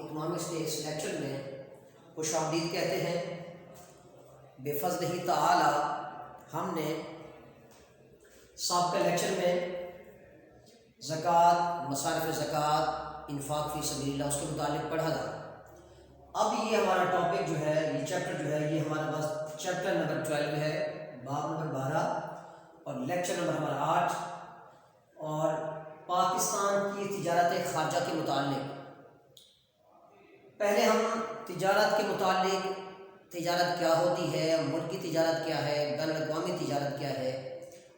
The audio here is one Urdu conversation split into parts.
اکنامکس کے اس لیکچر میں خوش آمدید کہتے ہیں۔ بے فضلہ تعالی ہم نے سابقہ لیکچر میں زکوٰۃ، مصارف زکوٰۃ، انفاق فی سبیل اللہ اس کے متعلق پڑھا تھا۔ اب یہ ہمارا ٹاپک جو ہے، یہ چیپٹر جو ہے، یہ ہمارے پاس چیپٹر نمبر 12 ہے، باب نمبر 12 اور لیکچر نمبر ہمارا 8 اور پاکستان کی تجارت خارجہ کے متعلق۔ پہلے ہم تجارت کے متعلق، تجارت کیا ہوتی ہے، ملکی تجارت کیا ہے، بین الاقوامی تجارت کیا ہے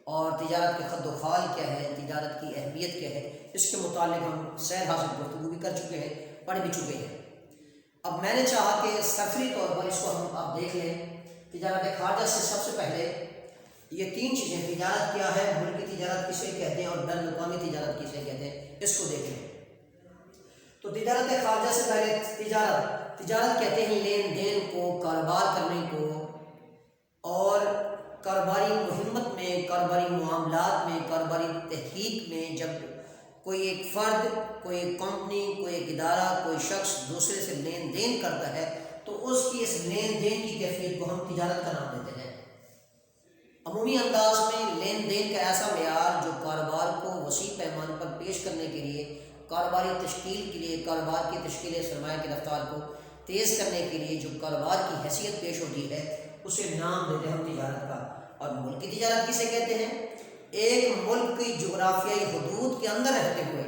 اور تجارت کے خد و خال کیا ہے، تجارت کی اہمیت کیا ہے، اس کے متعلق ہم سیر حاصل گفتگو بھی کر چکے ہیں، پڑھ بھی چکے ہیں۔ اب میں نے چاہا کہ سفری طور پر اس کو ہم آپ دیکھ لیں۔ تجارت خارجہ سے سب سے پہلے یہ 3 چیزیں، تجارت کیا ہے، ملکی تجارت کسے کہتے ہیں اور بین الاقوامی تجارت کسے کہتے ہیں، اس کو دیکھ لیں۔ تو تجارت خارجہ سے پہلے تجارت کہتے ہیں لین دین کو، کاروبار کرنے کو، اور کاروباری مہمت میں، کاروباری معاملات میں، کاروباری تحقیق میں جب کوئی ایک فرد، کوئی ایک کمپنی، کوئی ایک ادارہ، کوئی شخص دوسرے سے لین دین کرتا ہے تو اس کی اس لین دین کی کیفیت کو ہم تجارت کا نام دیتے ہیں۔ عمومی انداز میں لین دین کا ایسا معیار جو کاروبار کو وسیع پیمانے پر پیش کرنے کے لیے، کاروباری تشکیل کے لیے، کاروبار کی تشکیل سرمایہ کی رفتار کو تیز کرنے کے لیے جو کاروبار کی حیثیت پیش ہوتی ہے، اسے نام دیتے ہیں ہم تجارت کا۔ اور ملکی تجارت کسے کہتے ہیں؟ ایک ملک کی جغرافیائی حدود کے اندر رہتے ہوئے،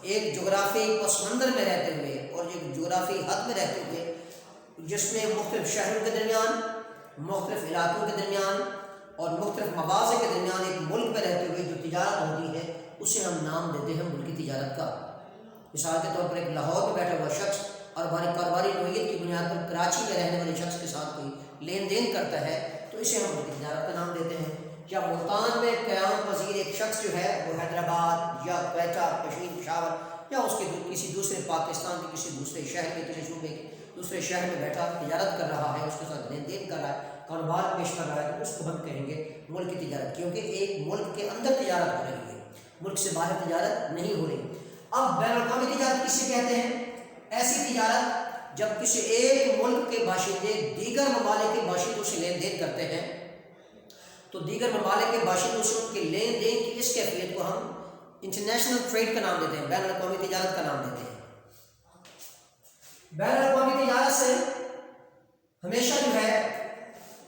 ایک جغرافیائی پس منظر میں رہتے ہوئے اور ایک جغرافیائی حد میں رہتے ہوئے، جس میں مختلف شہروں کے درمیان، مختلف علاقوں کے درمیان اور مختلف مواضع کے درمیان ایک ملک میں رہتے ہوئے جو تجارت ہوتی ہے، اسے ہم نام دیتے ہیں ملکی تجارت کا۔ مثال کے طور پر ایک لاہور میں بیٹھا ہوا شخص اور کاروباری نوعیت کی بنیاد پر کراچی میں رہنے والے شخص کے ساتھ کوئی لین دین کرتا ہے تو اسے ہم ملکی تجارت کا نام دیتے ہیں۔ یا ملتان میں قیام پذیر ایک شخص جو ہے وہ حیدرآباد یا کوئٹہ، پشاور یا اس کے کسی دوسرے پاکستان کے کسی دوسرے شہر میں، کسی صوبے کے دوسرے شہر میں بیٹھا تجارت کر رہا ہے، اس کے ساتھ لین دین کر رہا ہے، کاروبار پیش کر رہا ہے، تو اس کو ہم کہیں گے ملکی تجارت، کیونکہ ایک ملک کے اندر تجارت ہو رہی ہے، ملک سے باہر تجارت نہیں ہو رہی۔ اب بین الاقوامی تجارت کسے کہتے ہیں؟ ایسی تجارت جب کسی ایک ملک کے باشندے دیگر ممالک کے باشندوں سے لین دین کرتے ہیں تو دیگر ممالک کے باشندوں سے ان کے لین دین کی اس کیفیت کو ہم انٹرنیشنل ٹریڈ کا نام دیتے ہیں، بین الاقوامی تجارت کا نام دیتے ہیں۔ بین الاقوامی تجارت سے ہمیشہ جو ہے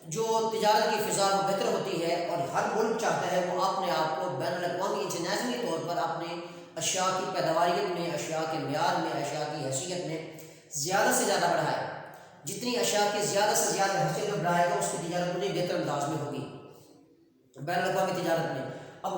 جو تجارت کی فضا وہ بہتر ہوتی ہے اور ہر ملک چاہتا ہے وہ اپنے آپ کو بین الاقوامی انٹرنیشنلی طور پر اپنے اشیاء کی پیداواریت میں، اشیاء کے معیار میں، اشیاء کی حیثیت میں زیادہ سے زیادہ بڑھائے۔ جتنی اشیاء کی زیادہ سے زیادہ حیثیت میں بڑھائے گا اس کی تجارت انہیں بہتر انداز میں ہوگی بین الاقوامی تجارت میں۔ اب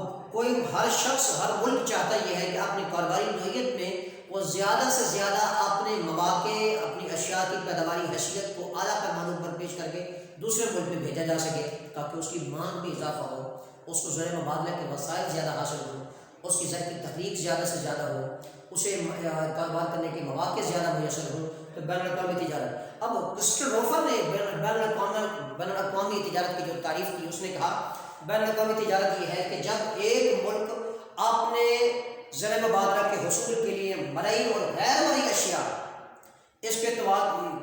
ہر شخص، ہر ملک چاہتا یہ ہے کہ اپنی کاروباری نوعیت میں وہ زیادہ سے زیادہ اپنے مواقع، اپنی اشیاء کی پیداواری حیثیت کو اعلیٰ پیمانوں پر پیش کر کے دوسرے ملک میں بھیجا جا سکے تاکہ اس کی مانگ میں اضافہ ہو، اس کو زر مبادلہ کے وسائل زیادہ حاصل ہوں، اس کی زر کی تخلیق زیادہ سے زیادہ ہو، اسے کاروبار کرنے کے مواقع زیادہ میسر ہوں، تو بین الاقوامی تجارت۔ اب کرسٹل روفر نے بین الاقوامی تجارت کی جو تعریف کی، اس نے کہا بین الاقوامی تجارت یہ ہے کہ جب ایک ملک اپنے زر مبادلہ کے حصول کے لیے مرئی اور غیر مرئی اشیاء اس کے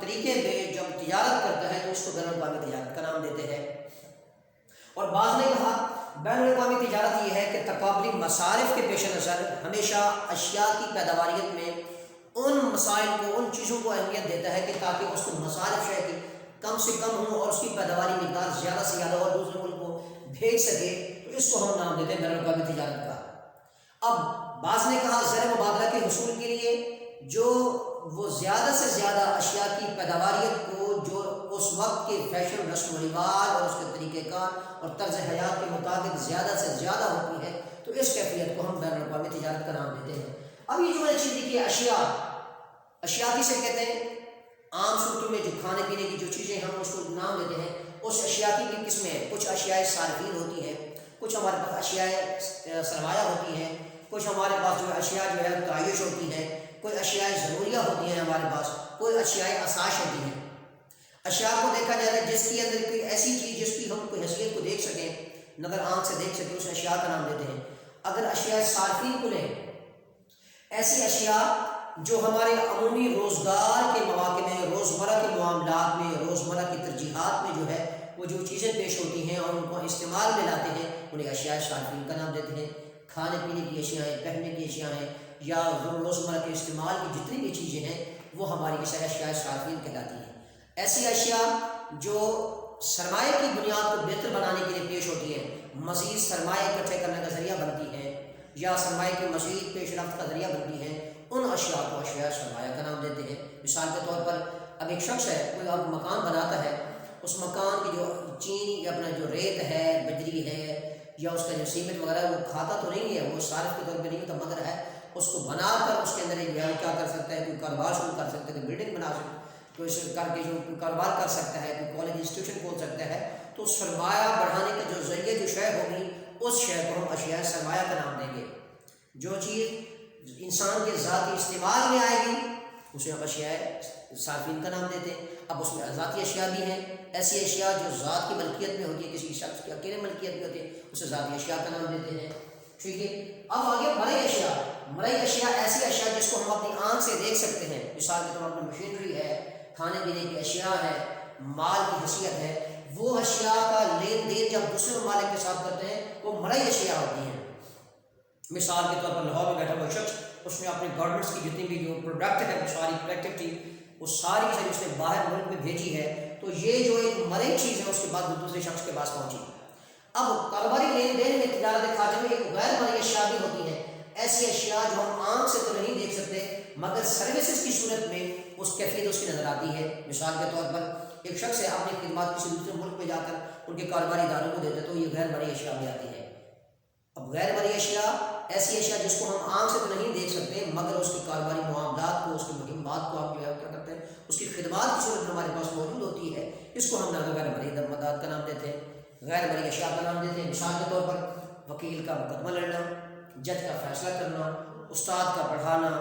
طریقے پہ جب تجارت کرتا ہے تو اس کو بین الاقوامی تجارت کا نام دیتے ہیں۔ اور بعض نے کہا بین الاقوامی تجارت یہ ہے کہ تقابلی مصارف کے پیش نظر ہمیشہ اشیاء کی پیداواریت میں ان مسائل کو، ان چیزوں کو اہمیت دیتا ہے کہ تاکہ اس کو مصارف شے کی کم سے کم ہوں اور اس کی پیداواری مقدار زیادہ سے زیادہ اور دوسرے ملک کو بھیج سکے، تو اس کو ہم نام دیتے ہیں بین الاقوامی تجارت کا۔ اب بعض نے کہا زر مبادلہ کے حصول کے لیے جو وہ زیادہ سے زیادہ اشیاء کی پیداواریت کو جو اس وقت کے فیشن، رسم و رواج اور اس کے طریقہ کار اور طرز حیات کے مطابق زیادہ سے زیادہ ہوتی ہے تو اس کیفیت کو ہم بین الاقوامی تجارت کا نام دیتے ہیں۔ اب یہ جو میں نے چیز دیکھی اشیاء کسے کہتے ہیں؟ عام صورتوں میں جو کھانے پینے کی جو چیزیں ہم اس کو نام دیتے ہیں، اس اشیاء کی بھی قسمیں ہیں۔ کچھ اشیاء صارفین ہوتی ہیں، کچھ ہمارے پاس اشیاء سرمایہ ہوتی ہیں، کچھ ہمارے پاس جو اشیاء جو ہے تعیش ہوتی ہیں، کوئی اشیاء ضروریہ ہوتی ہیں ہمارے پاس، کوئی اشیاء اساس ہوتی ہیں۔ اشیاء کو دیکھا جائے تو جس کے اندر کوئی ایسی چیز جس کی ہم کوئی حیثیت کو دیکھ سکیں، نظر آنکھ سے دیکھ سکیں، اس اشیاء کا نام دیتے ہیں۔ اگر اشیاء صارفین کو لیں، ایسی اشیاء جو ہمارے عمومی روزگار کے مواقع میں، روزمرہ کے معاملات میں، روزمرہ کی ترجیحات میں جو ہے وہ جو چیزیں پیش ہوتی ہیں اور ان کو استعمال میں لاتے ہیں انہیں اشیاء صارفین کا نام دیتے ہیں۔ کھانے پینے کی اشیاء ہیں، پہننے کی اشیاء ہیں، یا روزمرہ کے استعمال کی جتنی بھی چیزیں ہیں وہ ہماری اشیاء صارفین کہلاتی ہیں۔ ایسی اشیاء جو سرمایہ کی بنیاد کو بہتر بنانے کے لیے پیش ہوتی ہیں، مزید سرمایہ اکٹھے کرنے کا ذریعہ بنتی ہیں، یا سرمایہ کی مزید پیش رفت کا ذریعہ بنتی ہیں، ان اشیاء کو اشیاء سرمایہ کا نام دیتے ہیں۔ مثال کے طور پر اب ایک شخص ہے، کوئی اب مکان بناتا ہے، اس مکان کی جو چینی یا اپنا جو ریت ہے، بجری ہے، یا اس کا جو سیمنٹ وغیرہ وہ کھاتا تو نہیں ہے، وہ صارف کے طور پہ نہیں ہوتا، مگر ہے اس کو بنا کر اس کے اندر ایک کیا کر سکتا ہے، کوئی کاروبار شروع کر سکتا ہے، کوئی بلڈنگ بنا سکتا ہے، کوئی کر کے جو کاروبار کر سکتا ہے، کوئی کالج انسٹیٹیوشن کھول سکتا ہے، تو سرمایہ بڑھانے کا جو ذریعہ جو شے ہوگی اس شے کو ہم اشیاء سرمایہ کا نام دیں گے۔ جو چیز انسان کے ذاتی استعمال میں آئے گی اسے ہم اشیاء صارفین کا نام دیتے ہیں۔ اب اس میں ذاتی اشیاء بھی ہیں، ایسی اشیاء جو ذات کی ملکیت میں ہوتی ہے، کسی شخص کی اکیلے ملکیت میں ہوتی ہے، اسے ذاتی اشیاء کا نام دیتے ہیں۔ ٹھیک ہے، اب آگے مرئی اشیاء۔ مرئی اشیاء ایسی اشیاء جس کو ہم اپنی آنکھ سے دیکھ سکتے ہیں، مثال کے طور پر مشینری ہے، کھانے پینے کی اشیاء ہے، مال کی حیثیت ہے، وہ اشیاء کا لین دین جب دوسرے ممالک کے ساتھ کرتے ہیں وہ مرئی اشیاء ہوتی ہیں۔ مثال کے طور پر لاہور میں بیٹھا ہوا شخص، اس نے اپنے گورنمنٹس کی جتنی بھی جو پروڈکٹ ہے، ساری پروڈکٹیوٹی وہ ساری کی ساری اس نے باہر ملک میں بھیجی ہے، تو یہ جو ایک مرئی چیز ہے اس کے بعد دوسرے شخص کے پاس پہنچی۔ اب کاروباری لین دین میں، تجارت خارجہ میں ایک غیر مرئی اشیاء بھی ہوتی ہیں، ایسی اشیاء جو ہم آنکھ سے تو نہیں دیکھ سکتے مگر سروسز کی صورت میں اس کیفیت اس کی نظر آتی ہے۔ مثال کے طور پر ایک شخص ہے، اپنی خدمات کسی دوسرے ملک میں جا کر ان کے کاروباری اداروں کو دیتے تو یہ غیر مرئی اشیاء بھی آتی ہے۔ اب غیر مرئی اشیاء ایسی اشیاء جس کو ہم آنکھ سے تو نہیں دیکھ سکتے مگر اس کے کاروباری معاملات کو، اس کی مہمات کو ہم جو ہے کیا کرتے ہیں، اس کی خدمات کی صورت میں ہمارے پاس موجود ہوتی ہے، اس کو ہم غیر مرئی مداد کا نام دیتے ہیں، غیر مرئی اشیاء کا نام دیتے ہیں۔ مثال کے طور پر وکیل کا مقدمہ لڑنا، جج کا فیصلہ کرنا، استاد کا پڑھانا،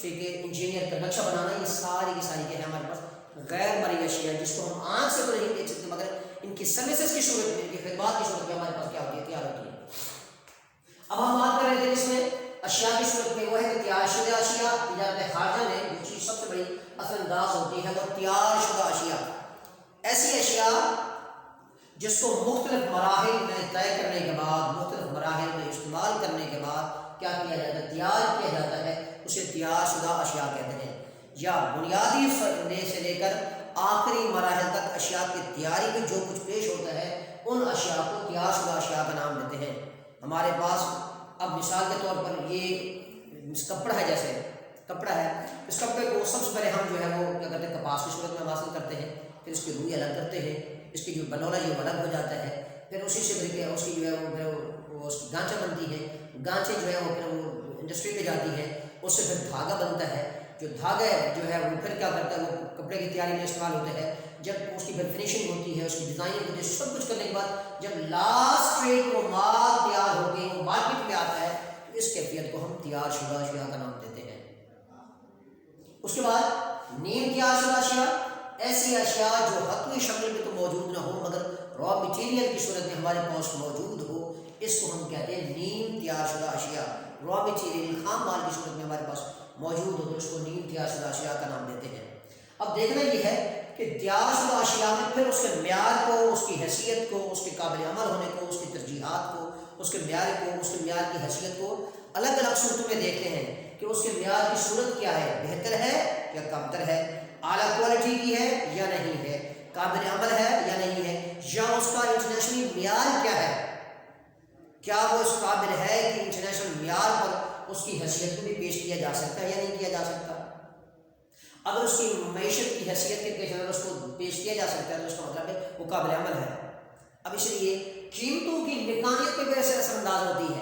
ٹھیک ہے، انجینئر کا نقشہ بنانا، یہ ساری کی ساری کیا ہے ہمارے پاس غیر مرئی اشیاء جس کو ہم آنکھ سے تو نہیں دیکھ سکتے مگر ان کی سروسز کی صورت میں، ان کی خدمات کی صورت میں ہمارے پاس کیا ہوتی ہے، تیار ہوتی ہے۔ اب ہم بات کر رہے تھے اس میں اشیاء کی صورت میں، وہ ہے کہ تیار شدہ اشیاء۔ تجارت خارجہ میں جو چیز سب سے بڑی اثر انداز ہوتی ہے وہ تیار شدہ اشیاء، ایسی اشیاء جس کو مختلف مراحل میں طے کرنے کے بعد، مختلف مراحل میں استعمال کرنے کے بعد کیا کیا جاتا ہے، تیار کیا جاتا ہے، اسے تیار شدہ اشیاء کہتے ہیں۔ یا بنیادی فرنے سے لے کر آخری مراحل تک اشیاء کی تیاری میں جو کچھ پیش ہوتا ہے ان اشیاء کو تیار شدہ اشیاء کا نام دیتے ہیں۔ ہمارے پاس اب مثال کے طور پر یہ کپڑا ہے، جیسے کپڑا ہے، اس کپڑے کو سب سے پہلے ہم جو ہے وہ کیا کرتے ہیں، کپاس کی صورت میں حاصل کرتے ہیں، پھر اس کی روئی الگ کرتے ہیں، اس کی جو بنولا جو الگ ہو جاتا ہے، پھر اسی سے مل کے اس کی جو ہے وہ اس کی گانچہ بنتی ہے، گانچے جو ہے وہ پھر وہ انڈسٹری میں جاتی ہے، اس سے پھر دھاگا بنتا ہے، جو دھاگا جو ہے وہ پھر کیا کرتا ہے، وہ کپڑے کی تیاری میں استعمال ہوتا ہے۔ جب اس کی پھر فنیشنگ ہوتی ہے، اس کی ڈیزائننگ ہوتی ہے، سب کچھ کرنے کے بعد جب لاسٹ ریٹ وہ مال تیار ہو کے وہ مارکیٹ میں آتا ہے تو اس کیفیت کو ہم تیار شدہ اشیاء کا نام دیتے ہیں۔ اس کے بعد نیم تیار شدہ اشیاء، ایسی اشیاء جو حتمی شکل میں تو موجود نہ ہو مگر را مٹیریل کی صورت میں ہمارے پاس موجود ہو، اس کو ہم کہتے ہیں نیم تیار شدہ اشیاء۔ را مٹیریل خام مال کی صورت میں ہمارے پاس موجود ہو تو اس کو نیم تیار شدہ اشیاء کا نام دیتے ہیں۔ اب دیکھنا یہ ہے کہ تیار شدہ اشیاء میں پھر اس کے معیار کو، اس کی حیثیت کو، اس کے قابل عمل ہونے کو، اس کی ترجیحات کو، اس کے معیار کو، اس کے معیار کی حیثیت کو الگ الگ صورتوں میں دیکھتے ہیں کہ اس کے معیار کی صورت کیا ہے، بہتر ہے یا کمتر ہے، اعلیٰ کوالٹی کی ہے یا نہیں ہے، قابل عمل ہے یا نہیں ہے، یا اس کا انٹرنیشنل معیار کیا ہے، کیا وہ اس قابل ہے کہ انٹرنیشنل معیار پر اس کی حیثیت کو بھی پیش کیا جا سکتا ہے یا نہیں کیا جا سکتا۔ اگر اس کی معیشت کی حیثیت کے پیش نظر اس کو پیش کیا جا سکتا ہے تو اس کا مطلب ہے وہ قابل عمل ہے۔ اب اس لیے قیمتوں کی مکانیت پہ بھی اثر انداز ہوتی ہے۔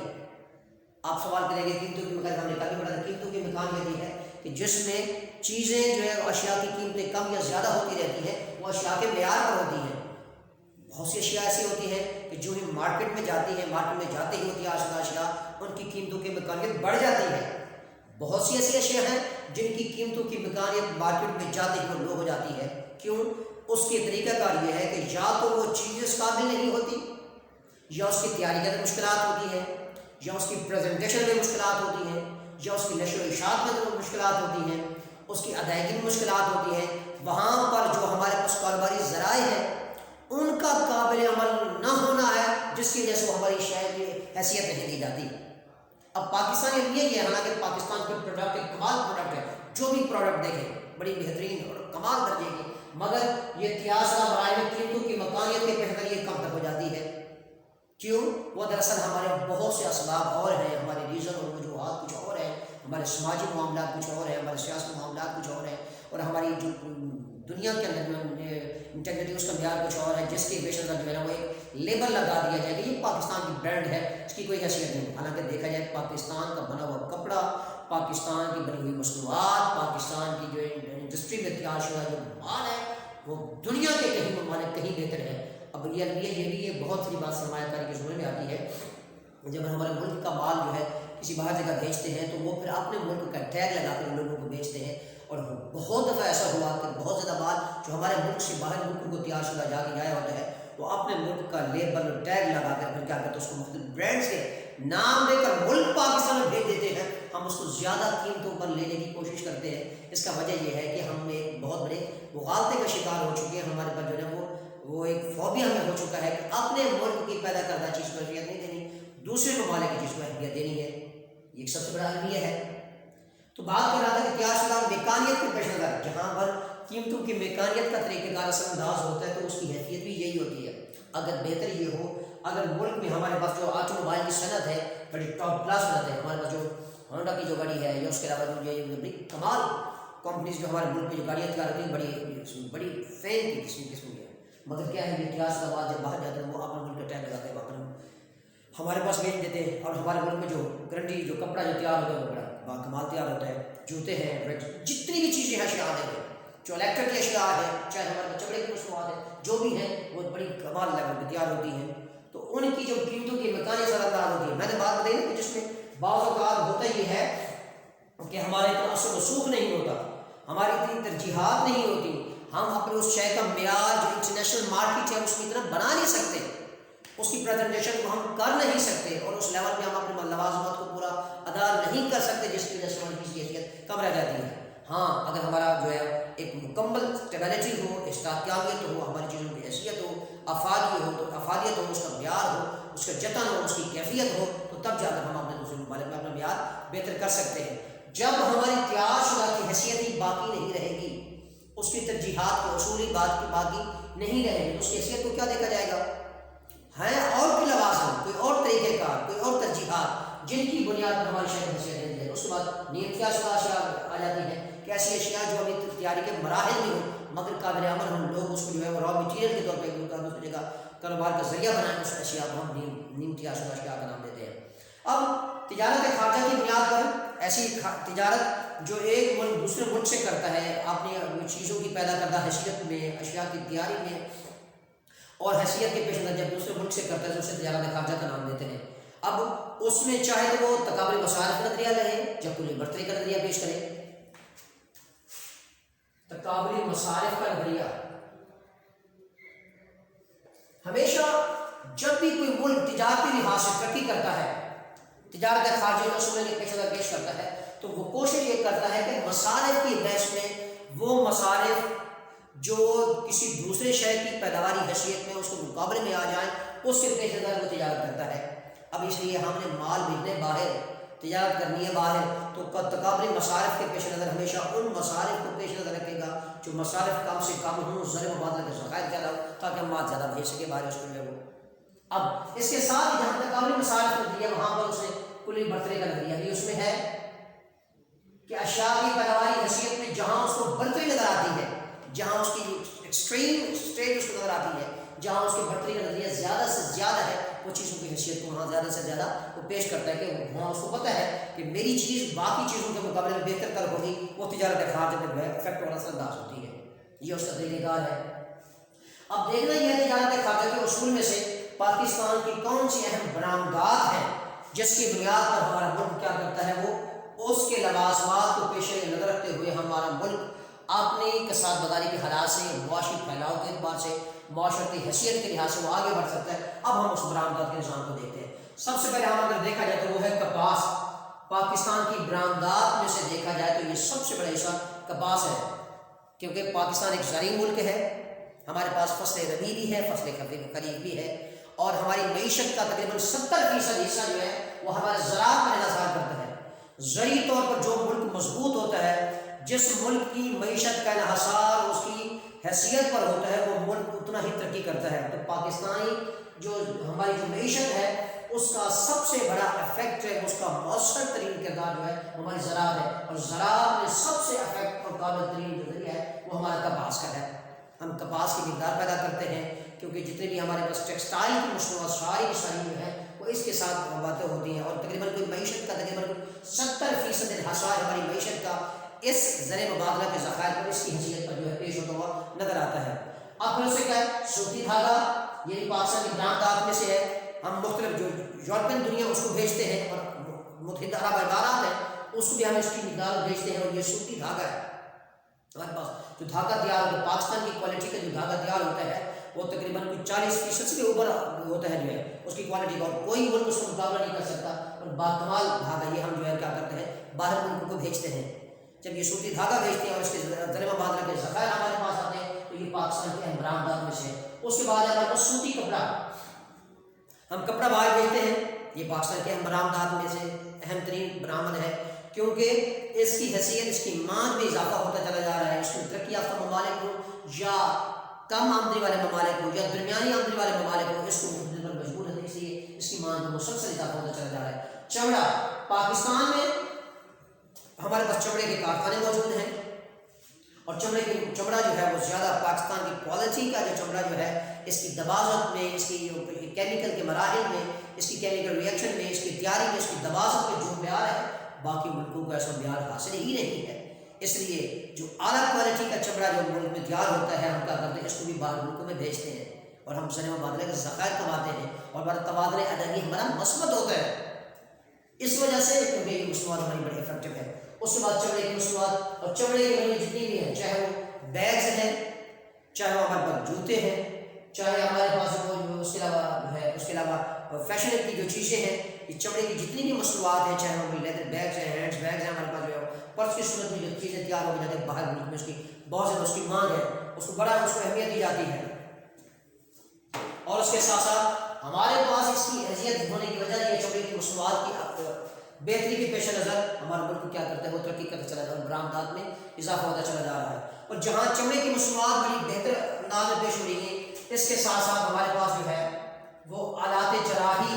آپ سوال کریں گے قیمتوں کی مقدار، ہم نے کبھی پڑھا قیمتوں کی مکانیت یہ ہے کہ جس میں چیزیں جو ہے اشیاء کی قیمتیں کم یا زیادہ ہوتی رہتی ہیں، وہ اشیاء کے معیار پر ہوتی ہیں۔ بہت سی اشیاء ایسی ہوتی ہیں کہ جو ہی مارکیٹ میں جاتی ہیں، مارکیٹ میں جاتے ہی تیار شدہ اشیاء ان کی قیمتوں کی مکانیت بڑھ جاتی ہے۔ بہت سی ایسی اشیاء ہیں جن کی قیمتوں کی مکانیت مارکیٹ میں جاتے ہی وہ لو ہو جاتی ہے۔ کیوں؟ اس کے طریقہ کار یہ ہے کہ یا تو وہ چیز اس قابل نہیں ہوتی، یا اس کی تیاری کے اندر مشکلات ہوتی ہیں، یا اس کی پریزنٹیشن میں مشکلات ہوتی ہیں، یا اس کی نشر و اشاعت میں جو مشکلات ہوتی ہیں، اس کی ادائیگی میں مشکلات ہوتی ہیں، وہاں پر جو ہمارے پاس کاروباری ذرائع ہیں ان کا قابل عمل نہ ہونا ہے، جس کی وجہ سے وہ ہماری شہر کی حیثیت نہیں دی جاتی۔ اب پاکستان یہ ہے، حالانکہ پاکستان کے پروڈکٹ ایک کمال پروڈکٹ ہے، جو بھی پروڈکٹ دیکھیں بڑی بہترین اور کمال درجے کی، مگر یہ اتیاس کا برائے میں قیمتوں کی مکانیت کے بہتر یہ کم تک ہو جاتی ہے۔ کیوں؟ وہ دراصل ہمارے بہت سے اسباب اور ہیں، ہمارے ریزن اور وجوہات کچھ اور ہیں، ہمارے سماجی معاملات کچھ اور ہیں، ہمارے سیاسی معاملات کچھ اور ہیں، اور ہماری جو دنیا کے اندر انٹیگریٹی اس کا معیار کچھ اور ہے، جس کی پیش نظر جو ہے نا وہ ایک لیبل لگا دیا جائے کہ یہ پاکستان کی برانڈ ہے، اس کی کوئی حیثیت نہیں۔ حالانکہ دیکھا جائے پاکستان کا بنا ہوا کپڑا، پاکستان کی بنی ہوئی مصنوعات، پاکستان کی جو انڈسٹری میں تیار شدہ جو مال ہے وہ دنیا کے کہیں ممالک کہیں بہتر ہے۔ اب یہ بھی یہ بہت سی بات سرمایہ کاری کے زمرے میں آتی ہے، جب ہمارے ملک کا مال جو ہے کسی باہر جگہ بیچتے ہیں تو وہ پھر اپنے ملک کا ٹیگ لگا کر لوگوں کو بیچتے ہیں، اور بہت دفعہ ایسا ہوا کہ بہت زیادہ مال جو ہمارے ملک سے باہر ملک کو تیار شدہ جا کے جایا ہوتا ہے وہ اپنے ملک کا لیبل اور ٹیگ لگا کر پھر کیا کرتے ہیں اس کو مختلف برانڈ سے نام دے کر ملک پاکستان میں بھیج دیتے ہیں۔ ہم اس کو زیادہ قیمتوں پر لینے کی کوشش کرتے ہیں۔ اس کا وجہ یہ ہے کہ ہم ایک بہت بڑے مغالطے کا شکار ہو چکے ہیں، ہمارے پاس جو ہے وہ ایک فوبیا ہمیں ہو چکا ہے کہ اپنے ملک کی پیدا کردہ چیز کو اہمیت نہیں دینی، دوسرے ممالک کی چیز کو اہمیت دینی ہے۔ یہ ایک سب سے بڑا المیہ ہے۔ تو بات کر رہا تھا کہ تیار شدہ میکانیت کے پیش نظر جہاں پر قیمتوں کی میکانیت کا طریقہ کار اثر انداز ہوتا ہے تو اس کی حیثیت بھی یہی ہوتی ہے۔ اگر بہتر یہ ہو، اگر ملک میں ہمارے پاس جو آٹو موبائل کی صنعت ہے بڑی ٹاپ کلاس صنعت ہے، ہمارے پاس جو ہونڈا کی جو گاڑی ہے یا اس کے علاوہ جو یہ بڑی کمال کمپنیز جو ہمارے ملک میں جو گاڑیاں تیار ہوتی ہیں بڑی فین کی قسم کی ہے، مگر کیا ہے یہ تیار شدہ بعد جب باہر جاتے ہیں وہ اپنے ملک کا ٹیگ لگاتے ہیں، وہاں پر ہمارے پاس بیچ دیتے ہیں، اور ہمارے ملک میں جو گارنٹی جو کپڑا جو تیار ہوتا ہے وہ بڑا باکمال تیار ہوتا ہے۔ جوتے ہیں، جتنی بھی چیزیں اشیاء ہیں، جو الیکٹرک کی اشیاء ہیں، چاہے ہمارے چمڑے کی مصنوعات ہیں، جو بھی ہیں وہ بڑی کمال لیول پہ تیار ہوتی ہیں، تو ان کی جو قیمتوں کی مکانی زیادہ انداز ہوتی ہے۔ میں نے بات بتائی کہ جس میں بعض اوقات ہوتا یہ ہے کہ ہمارے اتنا اثر و رسوخ نہیں ہوتا، ہماری اتنی ترجیحات نہیں ہوتی، ہم اپنے اس شے کا معیار جو انٹرنیشنل مارکیٹ ہے اس کو اتنا بنا نہیں سکتے، اس کی پریزنٹیشن کو ہم کر نہیں سکتے، اور اس لیول پہ ہم اپنے لوازمات کو پورا ادا نہیں کر سکتے، جس کی وجہ سے ہماری کی حیثیت کم رہ جاتی ہے۔ ہاں اگر ہمارا جو ہے ایک مکمل اسٹیبلٹی ہو، استحکامیت ہو، ہماری چیزوں کی حیثیت ہو، افادیت ہو، اس کا معیار ہو، اس کا جتن ہو، اس کی کیفیت ہو، تو تب جا کر ہم اپنے دوسرے ممالک میں اپنا معیار بہتر کر سکتے ہیں۔ جب ہماری تیار شدہ کی حیثیت ہی باقی نہیں رہے گی، اس کی ترجیحات کی اصولی بات کی باقی نہیں رہے گی، اس کی حیثیت کو کیا دیکھا جائے گا؟ ہیں اور کوئی لوازم، کوئی اور طریقہ کار، کوئی اور ترجیحات جن کی بنیاد پر ہماری شہر حیثیت نہیں ہے۔ اس کے بعد نیتیاں شدہ اشیاء آ جاتی ہیں کہ ایسی اشیاء جو ابھی تیاری کے مراحل میں ہوں مگر قابل عمل ہوں، لوگ اس کو جو ہے وہ را مٹیریل کے طور پہ دوسری جگہ کاروبار کا ذریعہ بنائیں، اس اشیاء کو ہم نیتیاں شدہ اشیاء کا نام دیتے ہیں۔ اب تجارت خارجہ کی بنیاد پر ایسی تجارت جو ایک ملک دوسرے ملک سے کرتا ہے اپنی چیزوں کی پیدا کردہ حیثیت میں، اشیاء کی تیاری میں اور حیثیت کے پیش نظر جب دوسرے ملک سے کرتا ہے تو اسے تجارت خارجہ کا نام دیتے ہیں۔ اب اس میں چاہے تو وہ تقابل مصارف کا نظریہ لے یا کل برتری کا نظریہ پیش کرے۔ تقابل مصارف کا نظریہ ہمیشہ جب بھی کوئی ملک تجارتی لحاظ سے ترقی کرتا ہے، تجارت خارجہ کا اصول کے پیش نظر پیش کرتا ہے، تو وہ کوشش یہ کرتا ہے کہ مصارف کی بحث میں وہ مصارف جو کسی دوسرے شہر کی پیداواری حیثیت میں اس کے مقابلے میں آ جائیں، اس کے پیش نظر وہ تجارت کرتا ہے۔ اب اس لیے ہم نے مال بھیجنے باہر، تجارت کرنی ہے باہر، تو تقابلی مصارف کے پیش نظر ہمیشہ ان مصارف کو پیش نظر رکھے گا جو مصارف کم سے کم ہوں، زر مبادلہ کے ذخائر زیادہ ہو، تاکہ ہم مال زیادہ بھیج سکے باہر اس کو جو ہے وہ۔ اب اس کے ساتھ جہاں تقابلی مصارف کا نظریہ وہاں پر اسے کلی برتری کا نظریہ بھی اس میں ہے کہ اشیاء کی پیداواری حیثیت میں جہاں اس کو برتری نظر آتی ہے، جہاں اس کی ایکسٹریم اسٹیج اس کو نظر آتی ہے، جہاں اس کی برتری کا نظریہ زیادہ سے زیادہ ہے، وہ چیزوں کی حیثیت کو وہاں زیادہ سے زیادہ وہ پیش کرتا ہے کہ وہاں اس کو پتہ ہے کہ میری چیز باقی چیزوں کے مقابلے میں بہتر تر ہوگی، وہ تجارت خارجہ میں جو ہے افیکٹ اور اثر انداز ہوتی ہے۔ یہ اس کا طریقہ کار ہے۔ اب دیکھنا یہ ہے تجارت خارجہ کے اصول میں سے پاکستان کی کون سی اہم برآمدات ہیں جس کی بنیاد پر ہمارا ملک کیا کرتا ہے، وہ اس کے لوازمات کو پیش نظر رکھتے ہوئے ہمارا ملک اپنی کساد بداری کے حالات سے، معاشی پھیلاؤ کے اعتبار سے، معاشرتی حیثیت کے لحاظ سے وہ آگے بڑھ سکتا ہے۔ اب ہم اس برآمدات کے نظام کو دیکھتے ہیں۔ سب سے پہلے ہم اگر دیکھا جائے تو وہ ہے کپاس۔ پاکستان کی برآمدات میں سے دیکھا جائے تو یہ سب سے بڑا حصہ کپاس ہے، کیونکہ پاکستان ایک زرعی ملک ہے، ہمارے پاس فصل ربیع بھی ہے، فصل خریف بھی ہے، اور ہماری معیشت کا تقریباً 70% حصہ جو ہے وہ ہمارے زراعت پر انحصار کرتا ہے۔ زرعی طور پر جو ملک مضبوط ہوتا ہے، جس ملک کی معیشت کا انحصار اس کی حیثیت پر ہوتا ہے، وہ ملک اتنا ہی ترقی کرتا ہے۔ تو پاکستانی جو ہماری جو معیشت ہے اس کا سب سے بڑا افیکٹ ہے، اس کا مؤثر ترین کردار جو ہے ہماری زراعت ہے، اور زراعت میں سب سے افیکٹ اور قابل ترین جو ذریعہ ہے وہ ہمارا کپاس کا ہے۔ ہم کپاس کی مقدار پیدا کرتے ہیں، کیونکہ جتنے بھی ہمارے پاس ٹیکسٹائل کی مصنوعات ساری کی ساری جو ہے وہ اس کے ساتھ باتیں ہوتی ہیں، اور تقریباً کوئی معیشت کا تقریباً 70% انحصار ہماری معیشت کا اس زر مبادلہ کے ذخائر پر، اس کی حیثیت پر جو ہے پیش ہوتا ہوا نظر آتا ہے۔ اب پھر اسے کیا ہے، سوتی دھاگا، یہ بھی پاکستان کی برآمدات میں سے ہے۔ ہم مختلف جو یورپین دنیا اس کو بھیجتے ہیں، اور متحدہ عرب امارات ہے اس کو بھی ہم اس کی مقدار بھیجتے ہیں، اور یہ سوتی دھاگا ہے ہمارے پاس جو دھاگا تیار ہوتا ہے۔ پاکستان کی کوالٹی کا جو دھاگا تیار ہوتا ہے وہ تقریباً 40% سے بھی اوپر ہوتا ہے جو ہے اس کی کوالٹی کا، اور کوئی ملک اس کو مقابلہ نہیں کر سکتا، اور باکمال دھاگا یہ ہم جو ہے کیا کرتے ہیں باہر ملکوں کو بھیجتے ہیں۔ جب یہ سوتی دھاگا بھیجتے ہیں اور اس کے زر مبادلہ کے ذخائر ہمارے پاس آتے ہیں تو یہ پاکستان کے اہم برآمدات میں سے ہے۔ اس کے بعد ہمارے پاس سوتی کپڑا، ہم کپڑا باہر بھیجتے ہیں، یہ پاکستان کے اہم برآمدات میں سے اہم ترین برآمد ہے، کیونکہ اس کی حیثیت، اس کی مانگ میں اضافہ ہوتا چلا جا رہا ہے۔ اس میں ترقی یافتہ ممالک ہو یا کم آمدنی والے ممالک ہو یا درمیانی آمدنی والے ممالک ہو، اس کو خریدنے پر مجبور ہے، اس لیے اس کی مانگ میں مسلسل اضافہ ہوتا چلا جا رہا ہے۔ چمڑا، پاکستان میں ہمارے پاس چمڑے کے کارخانے موجود ہیں، اور چمڑا جو ہے وہ زیادہ پاکستان کی کوالٹی کا جو چمڑا جو ہے اس کی دباغت میں، اس کی کیمیکل کے مراحل میں، اس کی کیمیکل ری ایکشن میں، اس کی تیاری میں، اس کی دباغت میں جو معیار ہے باقی ملکوں کو ایسا معیار حاصل ہی نہیں ہے۔ اس لیے جو اعلیٰ کوالٹی کا چمڑا جو ملک میں تیار ہوتا ہے، ہم کیا کرتے ہیں اس کو بھی باہر ملکوں میں بھیجتے ہیں، اور ہم زر مبادلے کے ذخائر کماتے ہیں، اور ہمارا تبادلہ ادائیگی ہمارا مثبت ہوتا ہے اس وجہ سے، کیونکہ یہ مصنوعات ہماری بڑی افیکٹو ہے۔ اس کے بعد چمڑے کی مصنوعات، اور چمڑے کی بنی جتنی بھی ہیں، چاہے وہ بیگز ہیں، چاہے وہ ہمارے پاس جوتے ہیں، چاہے ہمارے پاس وہ اس کے علاوہ جو ہے، اس کے علاوہ فیشن کی جو چیزیں ہیں، یہ چمڑے کی جتنی بھی مصنوعات ہیں، چاہے وہ لیدر بیگز ہیں، ہینڈز بیگز ہیں، ہمارے پاس جو ہے پرس کی صورت میں جو چیزیں تیار ہو جاتی ہیں باہر ملک میں، اس کی بہت زیادہ اس کی مانگ ہے، اس کو اہمیت دی جاتی ہے۔ اور اس کے ساتھ ساتھ ہمارے پاس اس کی حیثیت ہونے کی وجہ یہ چمڑے کی مصنوعات کی بہتری کے پیش نظر ہمارا ملک کیا کرتا ہے وہ ترقی کرتا چلا جا رہا ہے، برآمدات میں اضافہ ہوتا چلا جا رہا ہے۔ اور جہاں چمڑے کی مصنوعات بڑی بہتر انداز میں پیش ہو رہی ہیں، اس کے ساتھ ساتھ ہمارے پاس جو ہے وہ آلات جراحی،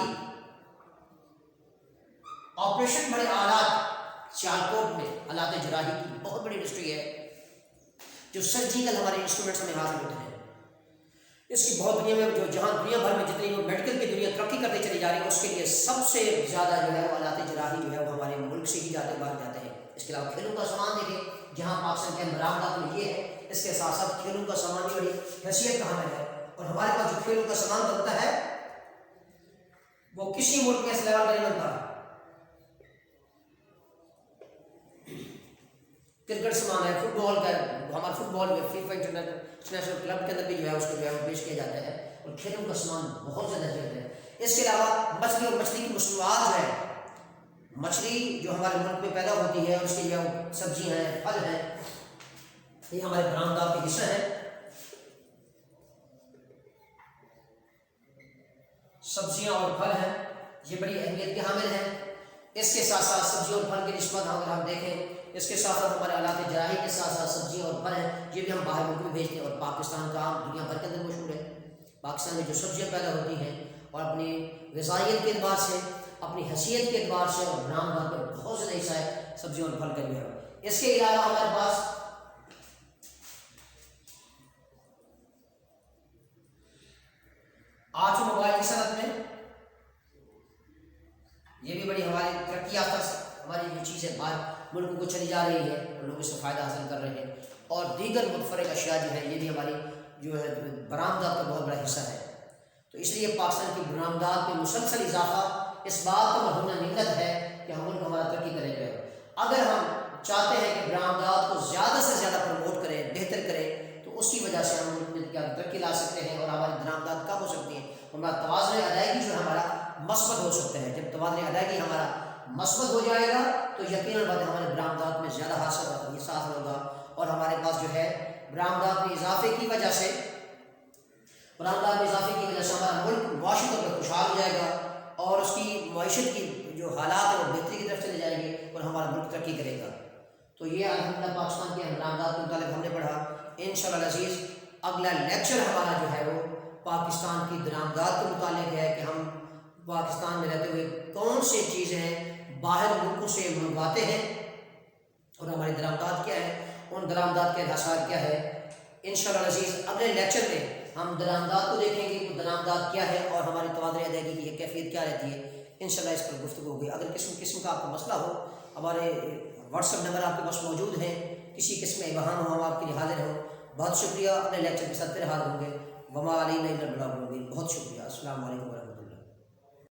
آپریشن بڑے آلات، سیالکوٹ میں آلات جراحی کی بہت بڑی انڈسٹری ہے، جو سرجیکل ہمارے انسٹرومنٹس میں حاصل ہوتے ہیں۔ اس کی بہت دنیا میں جہاں دنیا بھر میں جتنی میڈیکل کی دنیا ترقی کرتے چلی جا رہی ہے، اس کے لیے سب سے زیادہ جو ہے وہ آلات جراحی جو ہے وہ ہمارے ملک سے ہی باہر جاتے ہیں۔ اس کے علاوہ کھیلوں کا سامان دیکھیں، جہاں پاکستان کے برآمدات میں یہ ہے، اس کے ساتھ ساتھ کھیلوں کا سامان بھی بڑی حیثیت کا حامل ہے، اور ہمارے پاس جو کھیلوں کا سامان بنتا ہے وہ کسی ملک میں اس لیول پر نہیں بنتا۔ کرکٹ سامان ہے، فٹ بال کا، ہمارا فٹ بال میں فیفا انٹرنیشنل کلب کے اندر بھی جو ہے اس کو جو ہے وہ پیش کیا جاتا ہے، اور کھیلوں کا سامان بہت زیادہ ہے۔ اس کے علاوہ مچھلی اور مچھلی کی مصنوعات جو ہے، مچھلی جو ہمارے ملک میں پیدا ہوتی ہے، اور اس کی جو سبزیاں ہیں، پھل ہیں، یہ ہمارے برآمدات کے حصہ ہیں۔ سبزیاں اور پھل ہیں، یہ بڑی اہمیت کے حامل ہیں۔ اس کے ساتھ ساتھ سبزیوں اور پھل کی نسبت اگر ہم دیکھیں، اس کے ساتھ ساتھ ہمارے آلات جراحی کے ساتھ ساتھ سبزیاں اور پھل ہیں، یہ بھی ہم باہر ملک میں بھیجتے ہیں، اور پاکستان کا دنیا بھر کے اندر مشہور ہے۔ پاکستان میں جو سبزیاں پیدا ہوتی ہیں، اور اپنی غذائیت کے اعتبار سے، اپنی حیثیت کے اعتبار سے، اور برآمدات پر بہت زیادہ حصہ ہے سبزیوں اور پھل کا جو ہے۔ اس کے علاوہ ہمارے پاس آٹو موبائل کی صنعت میں، یہ بھی بڑی ہماری ترقی یافتہ ہماری جو چیزیں باہر ملکوں کو چلی جا رہی ہے، اور لوگ اس سے فائدہ حاصل کر رہے ہیں، اور دیگر متفرق اشیاء جو ہے یہ بھی ہماری جو ہے برآمدات کا بہت بڑا حصہ ہے۔ تو اس لیے پاکستان کی برآمدات میں مسلسل اضافہ اس بات کا مرہونہ نعمت ہے کہ ہم ملک ہمارا ترقی کرے گا۔ اگر ہم چاہتے ہیں کہ برآمدات کو زیادہ سے زیادہ پروموٹ کریں، بہتر کریں، تو اس کی وجہ سے ہم ملک میں کیا ترقی لا سکتے ہیں، اور ہماری برآمدات کم ہو سکتی ہیں، ہمارا توازن ادائیگی جو ہمارا مثبت ہو سکتا ہے۔ جب توازن ادائیگی ہمارا مثبت ہو جائے گا تو یقیناً بات ہمارے برآمدات میں زیادہ حاصل ہوگا، اور ہمارے پاس جو ہے برآمدات میں اضافے کی وجہ سے ہمارا ملک معاشی طور پر خوشحال ہو جائے گا، اور اس کی معیشت کی جو حالات ہیں وہ بہتری کی طرف چلے جائیں گے، اور ہمارا ملک ترقی کرے گا۔ تو یہ الحمدللہ پاکستان کے برآمدات کے متعلق ہم نے پڑھا۔ انشاءاللہ العزیز اگلا لیکچر ہمارا جو ہے وہ پاکستان کی برآمدات کے متعلق ہے کہ ہم پاکستان میں رہتے ہوئے کون سی چیزیں باہر ملکوں سے منگواتے ہیں اور ہماری درآمدات کیا ہے، ان درآمدات کے انحصار کیا ہے۔ انشاءاللہ العزیز اگلے لیکچر میں ہم درآمدات کو دیکھیں گے کہ درآمدات کیا ہے اور ہماری تبادلہ ادائیگی کی کیفیت کیا رہتی ہے۔ انشاءاللہ اس پر گفتگو ہوگی۔ اگر قسم کا آپ کو مسئلہ ہو، ہمارے واٹس ایپ نمبر آپ کے پاس موجود ہیں، کسی قسم میں ابہام ہو ہم آپ کے لیے حاضر ہوں۔ بہت شکریہ، اپنے لیکچر کے ساتھ پھر حاضر ہوں گے۔ وما علینا الا البلاغ المبین۔ بہت شکریہ۔